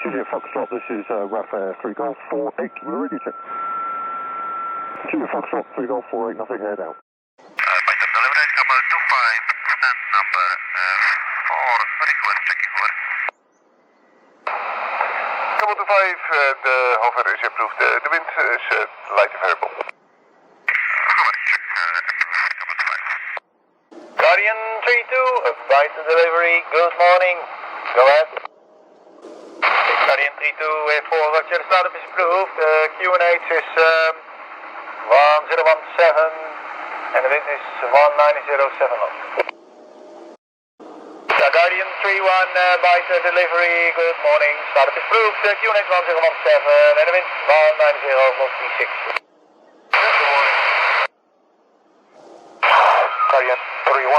Juliet Foxtrot, this is RAF 3 Golf 48, we're ready to. Juliet Foxtrot, 3 Golf 48, nothing head out. Python delivery, number 25, stand number 4, request checking over. Number 25, the hover is approved, the wind is light variable. Guardian 32, Python delivery, good morning, go ahead. Guardian 32, for Roger, the startup is approved, QNH is 1017 and the wind is 1907 knots. Guardian 31, Python delivery, good morning, startup is approved, QNH 1017 and the wind 1906. Good morning. Guardian 31,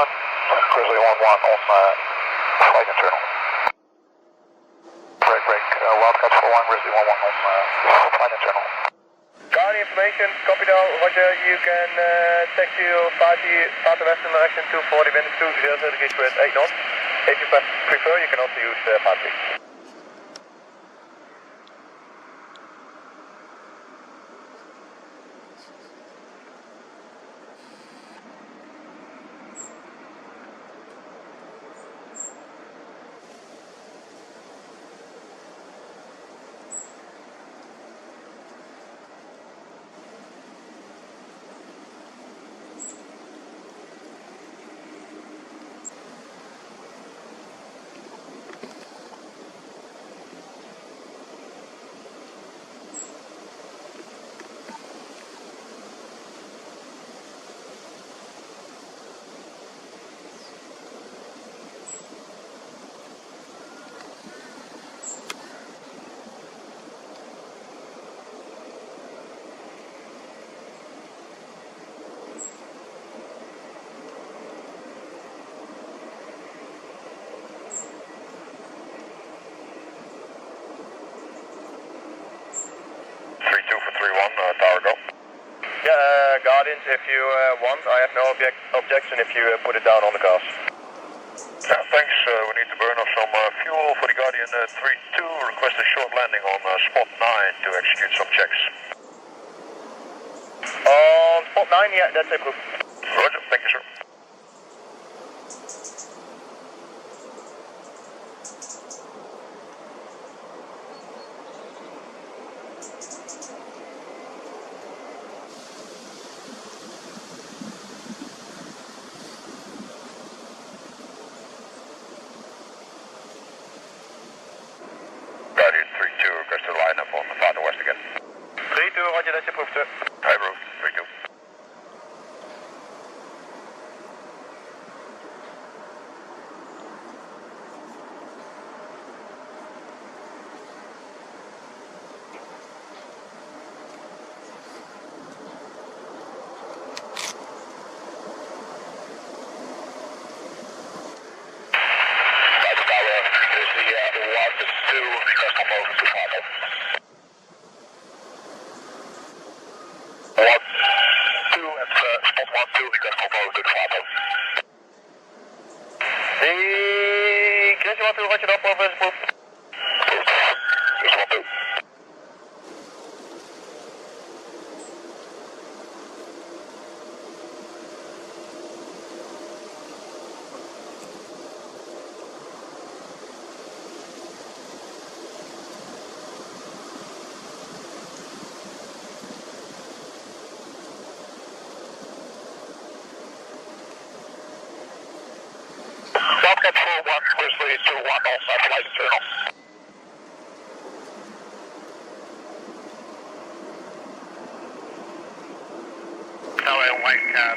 Grizzly 11 on flight internal. Break, Wildcat41, Grizzly 11 on flight internal. Guardian information, copy down, Roger, you can taxi your Vater Western direction 240 wind 200 degrees with 8 knots. If you prefer, you can also use Vater. Guardians, if you want, I have no objection if you put it down on the cars. Yeah, thanks. We need to burn off some fuel for the Guardian 32. Request a short landing on spot 9 to execute some checks. On spot 9, yeah, that's approved. Roger, thank you, sir. Guardian 32, request to line up on the Vater West again. 32, Roger, that's approved, sir. Hi, bro, 32. Wildcat41, Grizzly 21 on flight internal. Tower Wildcat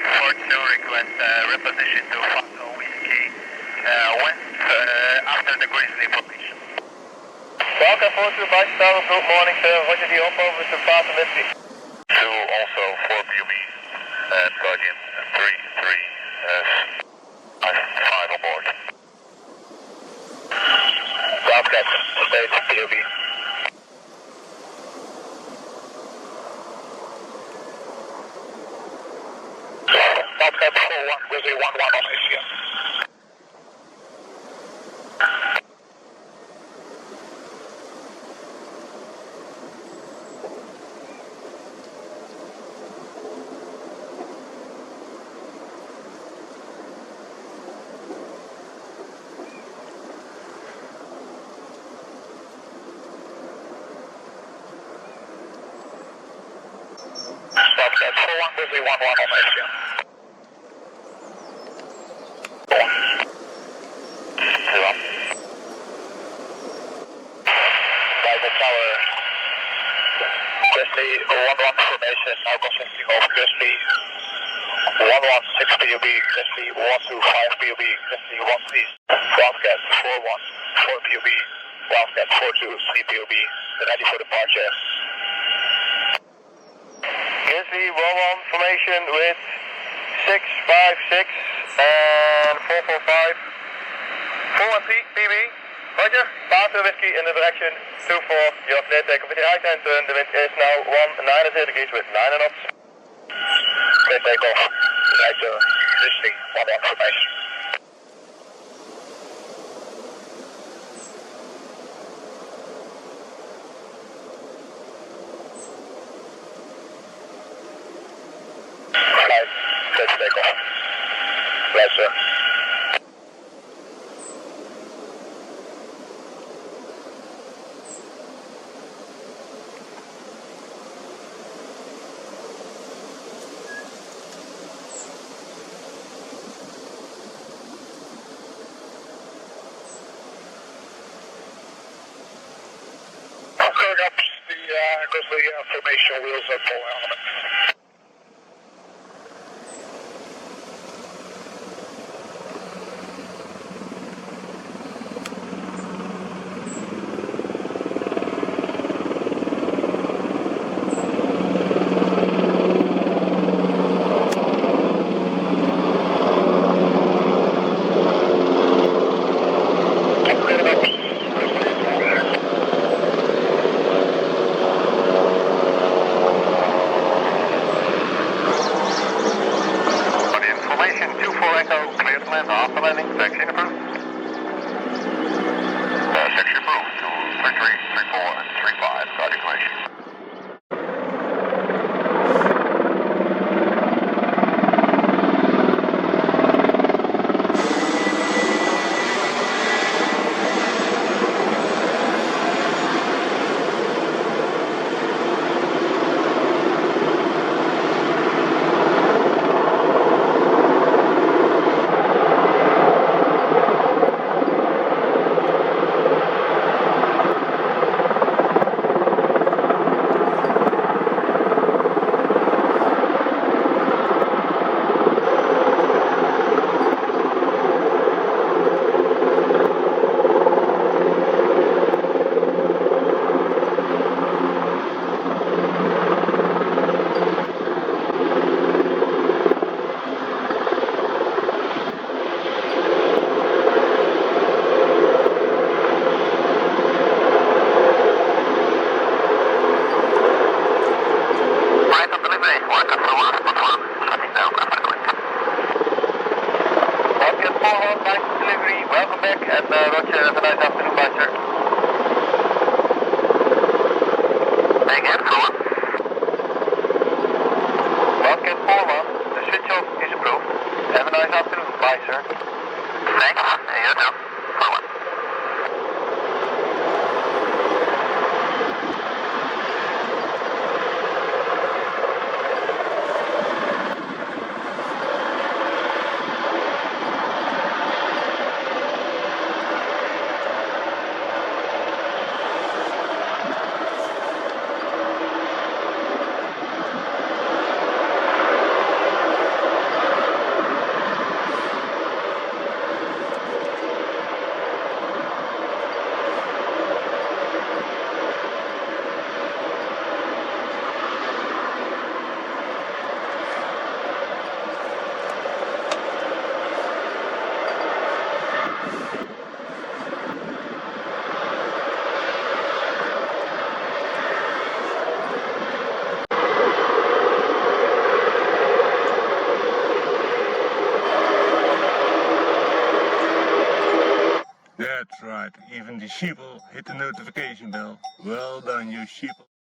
42 request reposition to 05 Whiskey west after the Grizzly formation. Wildcat 42, Vice Tower, good morning, sir. Roger, the hop over to Vater Whiskey. 2 also 4 BUB and Guardian 33 5 on board. Wildcat, stage BUB. Wildcat 41, Grizzly 11 on ACM. Grizzly 11 on ACM. Private tower. Grizzly 11 formation now consisting of Grizzly 116 POB, Grizzly 125 POB, Grizzly 1 East, Wildcat 41, 4 POB, Wildcat 42, 3 POB, ready for departure. Grizzly 11 formation with 656 and 445, 4 and 3 PB. Roger, Papa Whiskey in the direction 24, you're clear takeoff with the right hand turn, the wind is now 190 degrees with 9 knots. Clear takeoff, right turn, Grizzly 11 formation. Right, clear takeoff. Right, sir. Going up the Grizzly formation wheels and full elements. That's right, even the sheeple hit the notification bell. Well done, you sheeple.